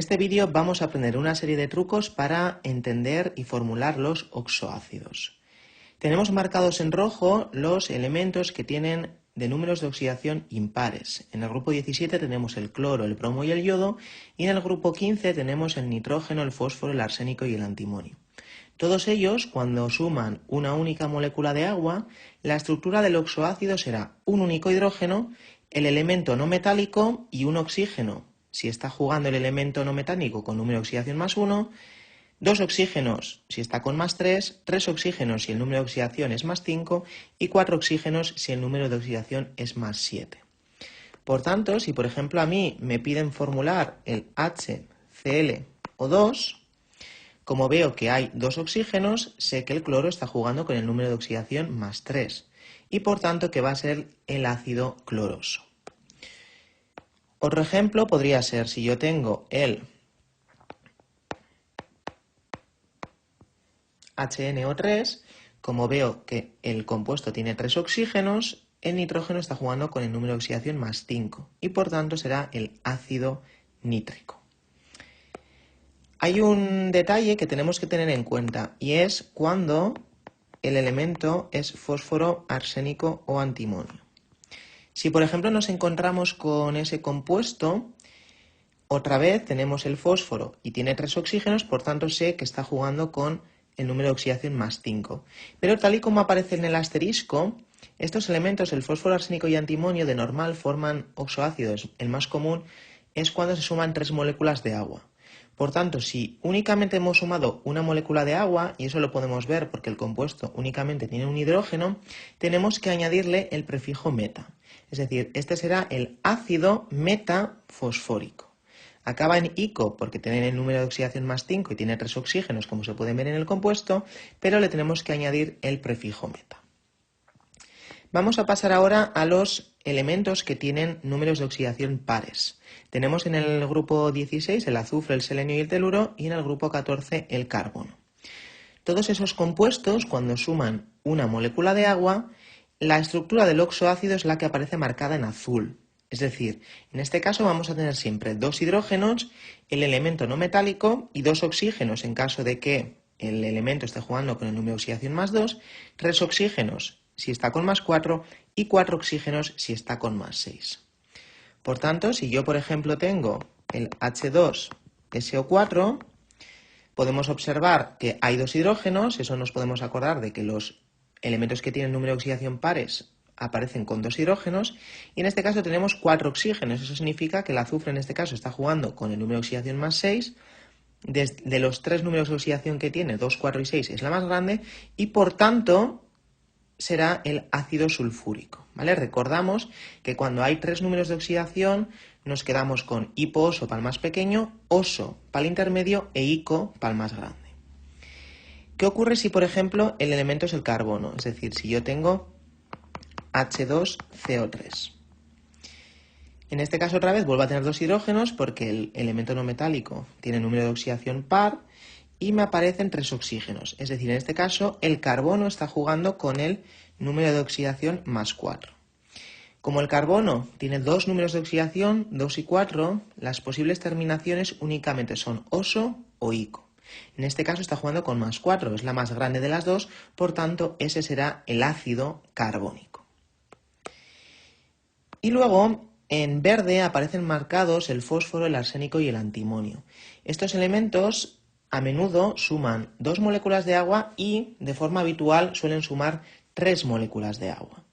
este vídeo vamos a aprender una serie de trucos para entender y formular los oxoácidos. Tenemos marcados en rojo los elementos que tienen de números de oxidación impares. En el grupo 17 tenemos el cloro, el bromo y el yodo, y en el grupo 15 tenemos el nitrógeno, el fósforo, el arsénico y el antimonio. Todos ellos, cuando suman una única molécula de agua, la estructura del oxoácido será un único hidrógeno, el elemento no metálico y un oxígeno, si está jugando el elemento no metálico con número de oxidación más 1, 2 oxígenos si está con más 3, 3 oxígenos si el número de oxidación es más 5 y 4 oxígenos si el número de oxidación es más 7. Por tanto, si por ejemplo a mí me piden formular el HClO2, como veo que hay 2 oxígenos, sé que el cloro está jugando con el número de oxidación más 3 y por tanto que va a ser el ácido cloroso. Otro ejemplo podría ser si yo tengo el HNO3, como veo que el compuesto tiene 3 oxígenos, el nitrógeno está jugando con el número de oxidación más 5 y por tanto será el ácido nítrico. Hay un detalle que tenemos que tener en cuenta y es cuando el elemento es fósforo, arsénico o antimonio. Si por ejemplo nos encontramos con ese compuesto, otra vez tenemos el fósforo y tiene 3 oxígenos, por tanto sé que está jugando con el número de oxidación más 5. Pero tal y como aparece en el asterisco, estos elementos, el fósforo, arsénico y antimonio, de normal forman oxoácidos. El más común es cuando se suman 3 moléculas de agua. Por tanto, si únicamente hemos sumado una molécula de agua, y eso lo podemos ver porque el compuesto únicamente tiene un hidrógeno, tenemos que añadirle el prefijo meta. Es decir, este será el ácido metafosfórico. Acaba en ico porque tiene el número de oxidación más 5 y tiene 3 oxígenos, como se puede ver en el compuesto, pero le tenemos que añadir el prefijo meta. Vamos a pasar ahora a los elementos que tienen números de oxidación pares. Tenemos en el grupo 16 el azufre, el selenio y el teluro, y en el grupo 14 el carbono. Todos esos compuestos, cuando suman una molécula de agua, la estructura del oxoácido es la que aparece marcada en azul. Es decir, en este caso vamos a tener siempre 2 hidrógenos, el elemento no metálico y 2 oxígenos en caso de que el elemento esté jugando con el número de oxidación más 2, 3 oxígenos si está con más 4 y 4 oxígenos si está con más 6. Por tanto, si yo por ejemplo tengo el H2SO4, podemos observar que hay 2 hidrógenos, eso nos podemos acordar de que los elementos que tienen número de oxidación pares aparecen con 2 hidrógenos, y en este caso tenemos 4 oxígenos. Eso significa que el azufre en este caso está jugando con el número de oxidación más 6, de los 3 números de oxidación que tiene, 2, 4 y 6 es la más grande, y por tanto será el ácido sulfúrico, ¿vale? Recordamos que cuando hay 3 números de oxidación nos quedamos con hipo-oso para el más pequeño, oso para el intermedio e ico para el más grande. ¿Qué ocurre si, por ejemplo, el elemento es el carbono? Es decir, si yo tengo H2CO3. En este caso otra vez vuelvo a tener 2 hidrógenos porque el elemento no metálico tiene número de oxidación par y me aparecen 3 oxígenos. Es decir, en este caso el carbono está jugando con el número de oxidación más 4. Como el carbono tiene 2 números de oxidación, 2 y 4, las posibles terminaciones únicamente son oso o ico. En este caso está jugando con más 4, es la más grande de las dos, por tanto ese será el ácido carbónico. Y luego en verde aparecen marcados el fósforo, el arsénico y el antimonio. Estos elementos a menudo suman 2 moléculas de agua y de forma habitual suelen sumar 3 moléculas de agua.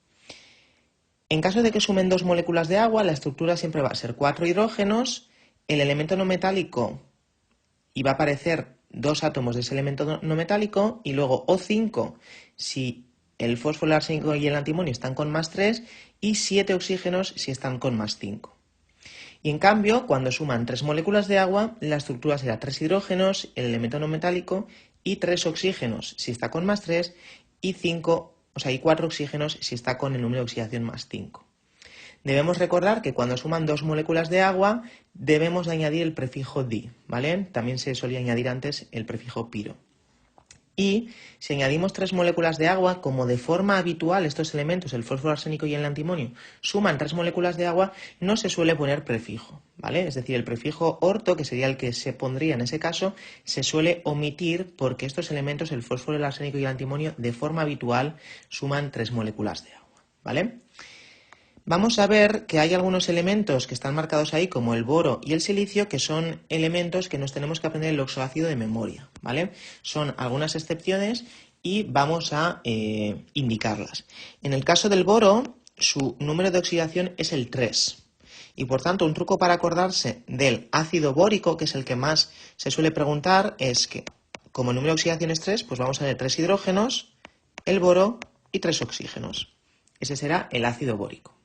En caso de que sumen 2 moléculas de agua, la estructura siempre va a ser 4 hidrógenos, el elemento no metálico y va a aparecer 2 átomos de ese elemento no metálico y luego O5 si el fósforo, el arsénico y el antimonio están con más 3 y 7 oxígenos si están con más 5. Y en cambio, cuando suman 3 moléculas de agua, la estructura será 3 hidrógenos, el elemento no metálico y 3 oxígenos si está con más 3 y 4 oxígenos si está con el número de oxidación más 5. Debemos recordar que cuando suman 2 moléculas de agua debemos añadir el prefijo di, ¿vale? También se solía añadir antes el prefijo piro. Y si añadimos 3 moléculas de agua, como de forma habitual estos elementos, el fósforo, arsénico y el antimonio, suman 3 moléculas de agua, no se suele poner prefijo, ¿vale? Es decir, el prefijo orto, que sería el que se pondría en ese caso, se suele omitir porque estos elementos, el fósforo, el arsénico y el antimonio, de forma habitual suman 3 moléculas de agua, ¿vale? Vamos a ver que hay algunos elementos que están marcados ahí, como el boro y el silicio, que son elementos que nos tenemos que aprender el oxoácido de memoria, ¿vale? Son algunas excepciones y vamos a indicarlas. En el caso del boro, su número de oxidación es el 3. Y por tanto, un truco para acordarse del ácido bórico, que es el que más se suele preguntar, es que como el número de oxidación es 3, pues vamos a tener 3 hidrógenos, el boro y 3 oxígenos. Ese será el ácido bórico.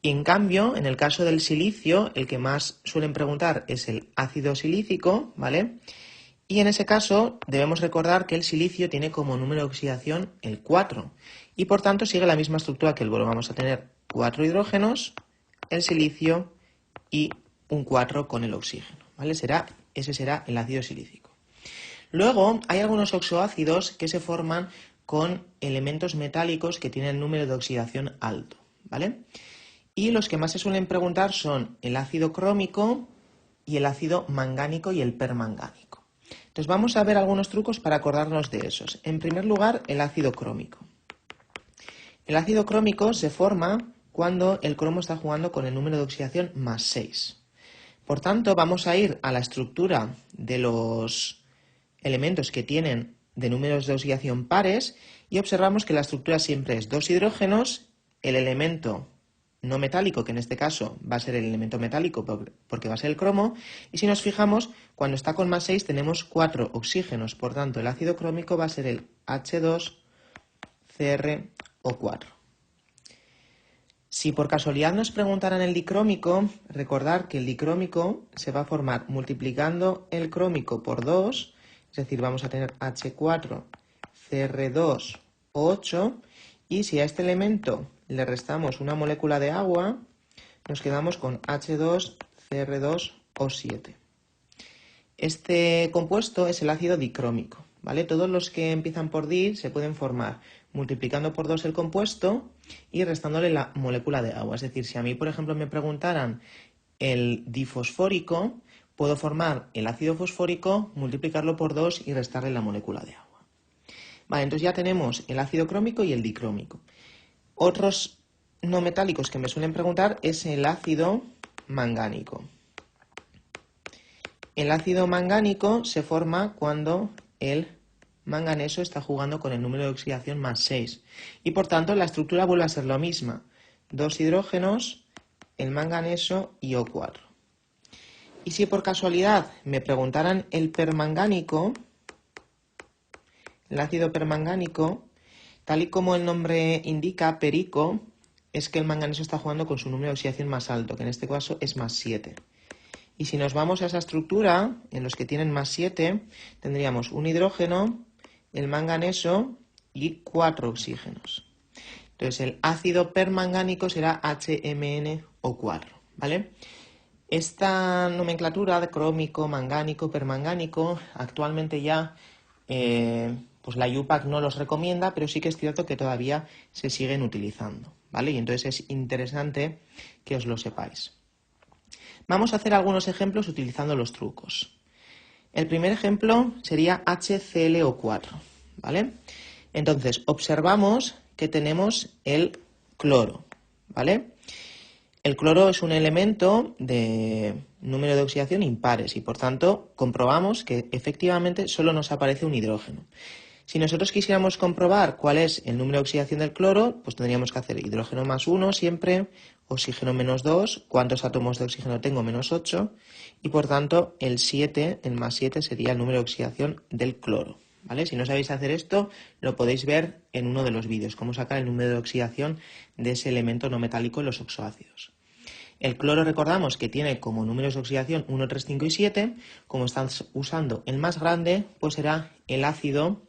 Y en cambio, en el caso del silicio, el que más suelen preguntar es el ácido silícico, ¿vale? Y en ese caso debemos recordar que el silicio tiene como número de oxidación el 4 y por tanto sigue la misma estructura que el boro. Vamos a tener 4 hidrógenos, el silicio y un 4 con el oxígeno, ¿vale? Ese será el ácido silícico. Luego hay algunos oxoácidos que se forman con elementos metálicos que tienen número de oxidación alto, ¿vale? Y los que más se suelen preguntar son el ácido crómico y el ácido mangánico y el permangánico. Entonces vamos a ver algunos trucos para acordarnos de esos. En primer lugar, el ácido crómico. El ácido crómico se forma cuando el cromo está jugando con el número de oxidación más 6. Por tanto, vamos a ir a la estructura de los elementos que tienen de números de oxidación pares y observamos que la estructura siempre es 2 hidrógenos, el elemento no metálico, que en este caso va a ser el elemento metálico porque va a ser el cromo, y si nos fijamos, cuando está con más 6 tenemos 4 oxígenos, por tanto el ácido crómico va a ser el H2CrO4. Si por casualidad nos preguntaran el dicrómico, recordar que el dicrómico se va a formar multiplicando el crómico por 2, es decir, vamos a tener H4Cr2O8, y si a este elemento le restamos una molécula de agua, nos quedamos con H2Cr2O7. Este compuesto es el ácido dicrómico, ¿vale? Todos los que empiezan por di se pueden formar multiplicando por 2 el compuesto y restándole la molécula de agua. Es decir, si a mí, por ejemplo, me preguntaran el difosfórico, puedo formar el ácido fosfórico, multiplicarlo por 2 y restarle la molécula de agua. Vale, entonces ya tenemos el ácido crómico y el dicrómico. Otros no metálicos que me suelen preguntar es el ácido mangánico. El ácido mangánico se forma cuando el manganeso está jugando con el número de oxidación más 6 y por tanto la estructura vuelve a ser la misma. 2 hidrógenos, el manganeso y O4. Y si por casualidad me preguntaran el permangánico, el ácido permangánico, tal y como el nombre indica, perico, es que el manganeso está jugando con su número de oxidación más alto, que en este caso es más 7. Y si nos vamos a esa estructura, en los que tienen más 7, tendríamos un hidrógeno, el manganeso y 4 oxígenos. Entonces el ácido permangánico será HMnO4, ¿vale? Esta nomenclatura de crómico, mangánico, permangánico, actualmente ya pues la IUPAC no los recomienda, pero sí que es cierto que todavía se siguen utilizando, ¿vale? Y entonces es interesante que os lo sepáis. Vamos a hacer algunos ejemplos utilizando los trucos. El primer ejemplo sería HClO4, ¿vale? Entonces, observamos que tenemos el cloro, ¿vale? El cloro es un elemento de número de oxidación impares y, por tanto, comprobamos que efectivamente solo nos aparece un hidrógeno. Si nosotros quisiéramos comprobar cuál es el número de oxidación del cloro, pues tendríamos que hacer hidrógeno más 1 siempre, oxígeno menos 2, ¿cuántos átomos de oxígeno tengo? Menos 8, y por tanto el 7, el más 7 sería el número de oxidación del cloro, ¿vale? Si no sabéis hacer esto, lo podéis ver en uno de los vídeos, cómo sacar el número de oxidación de ese elemento no metálico en los oxoácidos. El cloro, recordamos que tiene como números de oxidación 1, 3, 5 y 7, como están usando el más grande, pues será el ácido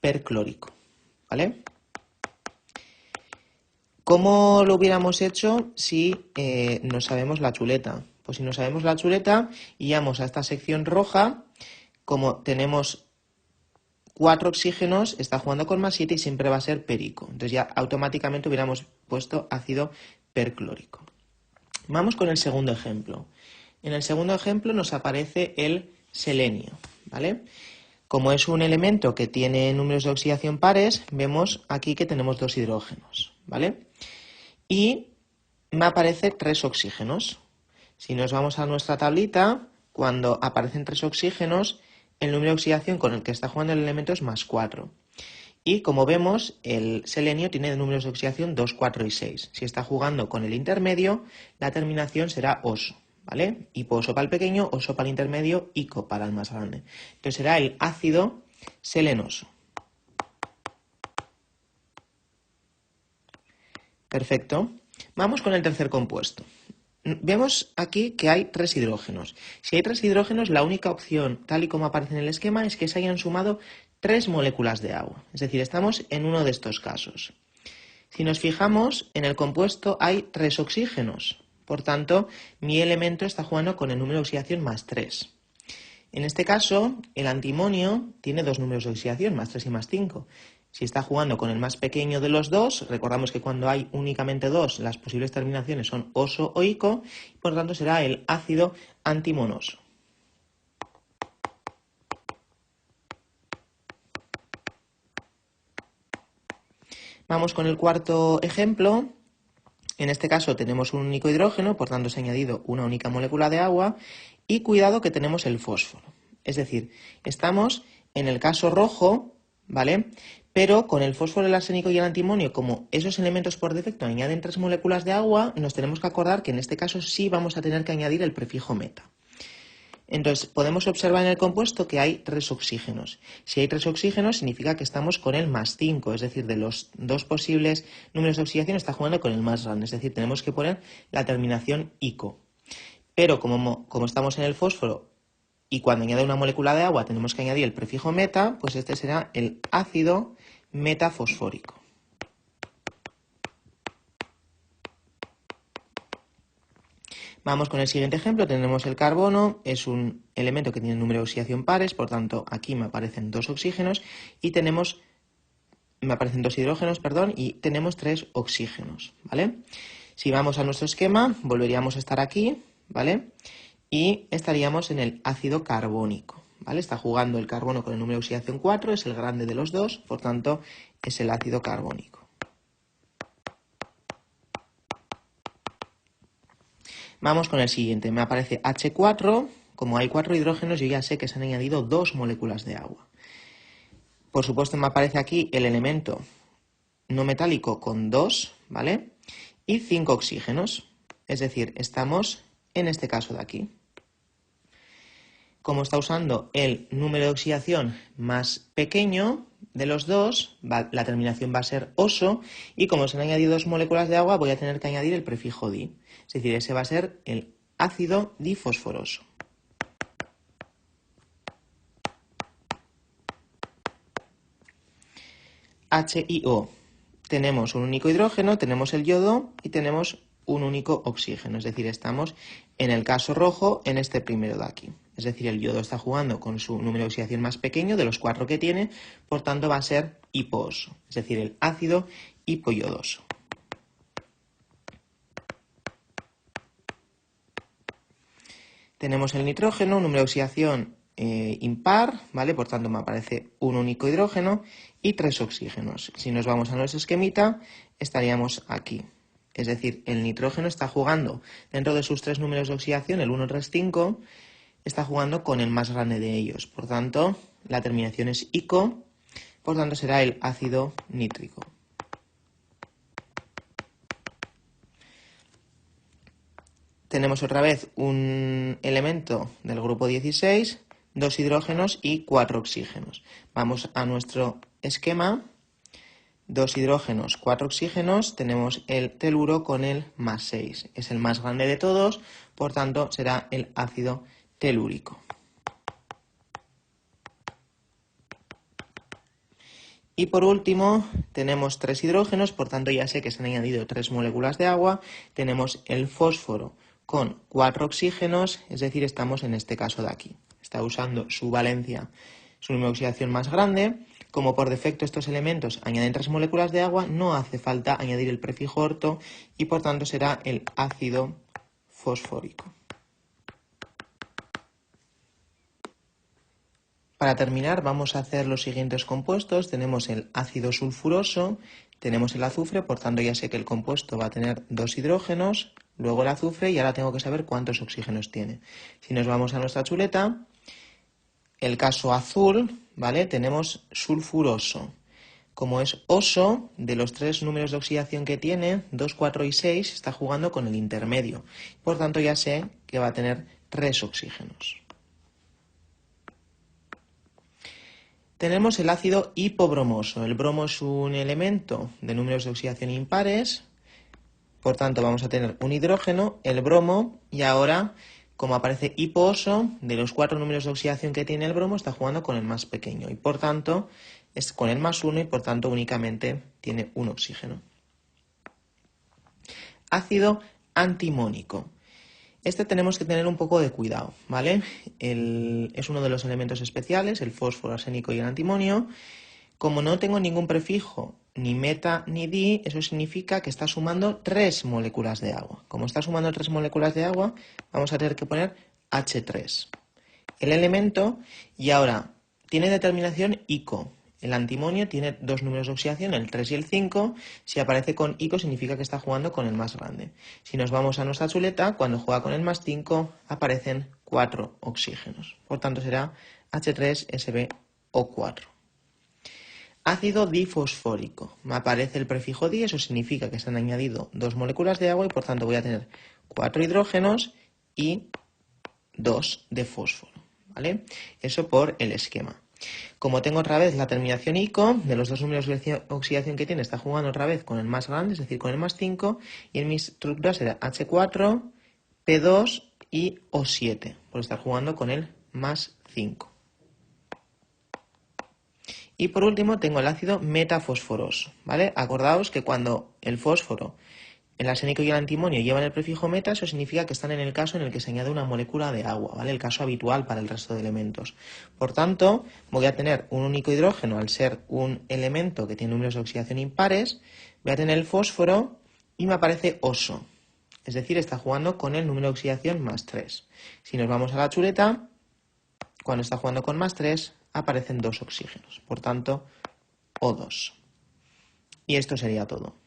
perclórico, ¿vale? ¿Cómo lo hubiéramos hecho si no sabemos la chuleta? Pues si no sabemos la chuleta, iríamos a esta sección roja, como tenemos 4 oxígenos está jugando con más 7 y siempre va a ser perico. Entonces ya automáticamente hubiéramos puesto ácido perclórico. Vamos con el segundo ejemplo. En el segundo ejemplo nos aparece el selenio, ¿vale? Como es un elemento que tiene números de oxidación pares, vemos aquí que tenemos 2 hidrógenos, ¿vale? Y me aparece 3 oxígenos. Si nos vamos a nuestra tablita, cuando aparecen 3 oxígenos, el número de oxidación con el que está jugando el elemento es más 4. Y como vemos, el selenio tiene números de oxidación 2, 4 y 6. Si está jugando con el intermedio, la terminación será oso, ¿vale? Hipo-oso para el pequeño, oso para el intermedio, ico para el más grande. Entonces será el ácido selenoso. Perfecto. Vamos con el tercer compuesto. Vemos aquí que hay 3 hidrógenos. Si hay 3 hidrógenos, la única opción, tal y como aparece en el esquema, es que se hayan sumado 3 moléculas de agua. Es decir, estamos en uno de estos casos. Si nos fijamos, en el compuesto hay 3 oxígenos. Por tanto, mi elemento está jugando con el número de oxidación más 3. En este caso, el antimonio tiene 2 números de oxidación, más 3 y más 5. Si está jugando con el más pequeño de los dos, recordamos que cuando hay únicamente 2, las posibles terminaciones son oso o ico, y por tanto será el ácido antimonoso. Vamos con el cuarto ejemplo. En este caso tenemos un único hidrógeno, por tanto se ha añadido una única molécula de agua, y cuidado que tenemos el fósforo. Es decir, estamos en el caso rojo, ¿vale? Pero con el fósforo, el arsénico y el antimonio, como esos elementos por defecto añaden 3 moléculas de agua, nos tenemos que acordar que en este caso sí vamos a tener que añadir el prefijo meta. Entonces, podemos observar en el compuesto que hay 3 oxígenos. Si hay 3 oxígenos, significa que estamos con el más 5, es decir, de los 2 posibles números de oxidación está jugando con el más grande, es decir, tenemos que poner la terminación ico. Pero como estamos en el fósforo y cuando añade una molécula de agua tenemos que añadir el prefijo meta, pues este será el ácido metafosfórico. Vamos con el siguiente ejemplo, tenemos el carbono, es un elemento que tiene número de oxidación pares, por tanto aquí me aparecen 2 oxígenos y me aparecen 2 hidrógenos, y tenemos 3 oxígenos, ¿vale? Si vamos a nuestro esquema, volveríamos a estar aquí, ¿vale? Y estaríamos en el ácido carbónico, ¿vale? Está jugando el carbono con el número de oxidación 4, es el grande de los dos, por tanto es el ácido carbónico. Vamos con el siguiente, me aparece H4, como hay 4 hidrógenos yo ya sé que se han añadido 2 moléculas de agua. Por supuesto me aparece aquí el elemento no metálico con 2, ¿vale? Y 5 oxígenos, es decir, estamos en este caso de aquí. Como está usando el número de oxidación más pequeño de los dos, la terminación va a ser oso, y como se han añadido 2 moléculas de agua, voy a tener que añadir el prefijo di. Es decir, ese va a ser el ácido difosforoso. H y O. Tenemos un único hidrógeno, tenemos el yodo y tenemos un único oxígeno. Es decir, estamos en el caso rojo en este primero de aquí. Es decir, el yodo está jugando con su número de oxidación más pequeño de los 4 que tiene, por tanto va a ser hipooso, es decir, el ácido hipoyodoso. Tenemos el nitrógeno, número de oxidación impar, ¿vale? Por tanto me aparece un único hidrógeno y 3 oxígenos. Si nos vamos a nuestro esquemita, estaríamos aquí. Es decir, el nitrógeno está jugando dentro de sus 3 números de oxidación, el 1, 3, 5, está jugando con el más grande de ellos. Por tanto, la terminación es ico, por tanto será el ácido nítrico. Tenemos otra vez un elemento del grupo 16, 2 hidrógenos y 4 oxígenos. Vamos a nuestro esquema, 2 hidrógenos, 4 oxígenos, tenemos el teluro con el más 6. Es el más grande de todos, por tanto será el ácido telúrico. Y por último, tenemos 3 hidrógenos, por tanto ya sé que se han añadido 3 moléculas de agua. Tenemos el fósforo con 4 oxígenos, es decir, estamos en este caso de aquí. Está usando su valencia, su número de oxidación más grande. Como por defecto estos elementos añaden 3 moléculas de agua, no hace falta añadir el prefijo orto y por tanto será el ácido fosfórico. Para terminar vamos a hacer los siguientes compuestos. Tenemos el ácido sulfuroso, tenemos el azufre, por tanto ya sé que el compuesto va a tener 2 hidrógenos, luego el azufre y ahora tengo que saber cuántos oxígenos tiene. Si nos vamos a nuestra chuleta, el caso azul, ¿vale? Tenemos sulfuroso. Como es oso, de los 3 números de oxidación que tiene, 2, 4 y 6, está jugando con el intermedio. Por tanto ya sé que va a tener 3 oxígenos. Tenemos el ácido hipobromoso. El bromo es un elemento de números de oxidación impares, por tanto vamos a tener un hidrógeno, el bromo, y ahora, como aparece hipooso, de los 4 números de oxidación que tiene el bromo, está jugando con el más pequeño, y por tanto es con el más 1 y por tanto únicamente tiene un oxígeno. Ácido antimónico. Este tenemos que tener un poco de cuidado, ¿vale? Es uno de los elementos especiales, el fósforo, arsénico y el antimonio. Como no tengo ningún prefijo, ni meta ni di, eso significa que está sumando 3 moléculas de agua. Como está sumando 3 moléculas de agua, vamos a tener que poner H3. El elemento, y ahora, tiene determinación ICO. El antimonio tiene 2 números de oxidación, el 3 y el 5. Si aparece con ICO significa que está jugando con el más grande. Si nos vamos a nuestra chuleta, cuando juega con el más 5 aparecen 4 oxígenos. Por tanto será H3SbO4. Ácido difosfórico. Me aparece el prefijo di, eso significa que se han añadido 2 moléculas de agua y por tanto voy a tener 4 hidrógenos y 2 de fósforo, ¿vale? Eso por el esquema. Como tengo otra vez la terminación ICO, de los 2 números de oxidación que tiene, está jugando otra vez con el más grande, es decir, con el más 5, y en mi estructura será H4, P2 y O7, por estar jugando con el más 5. Y por último tengo el ácido metafosforoso, ¿vale? Acordaos que cuando el fósforo, el arsénico y el antimonio llevan el prefijo meta, eso significa que están en el caso en el que se añade una molécula de agua, ¿vale? El caso habitual para el resto de elementos. Por tanto, voy a tener un único hidrógeno al ser un elemento que tiene números de oxidación impares, voy a tener el fósforo y me aparece oso. Es decir, está jugando con el número de oxidación más 3. Si nos vamos a la chuleta, cuando está jugando con más 3, aparecen 2 oxígenos. Por tanto, O2. Y esto sería todo.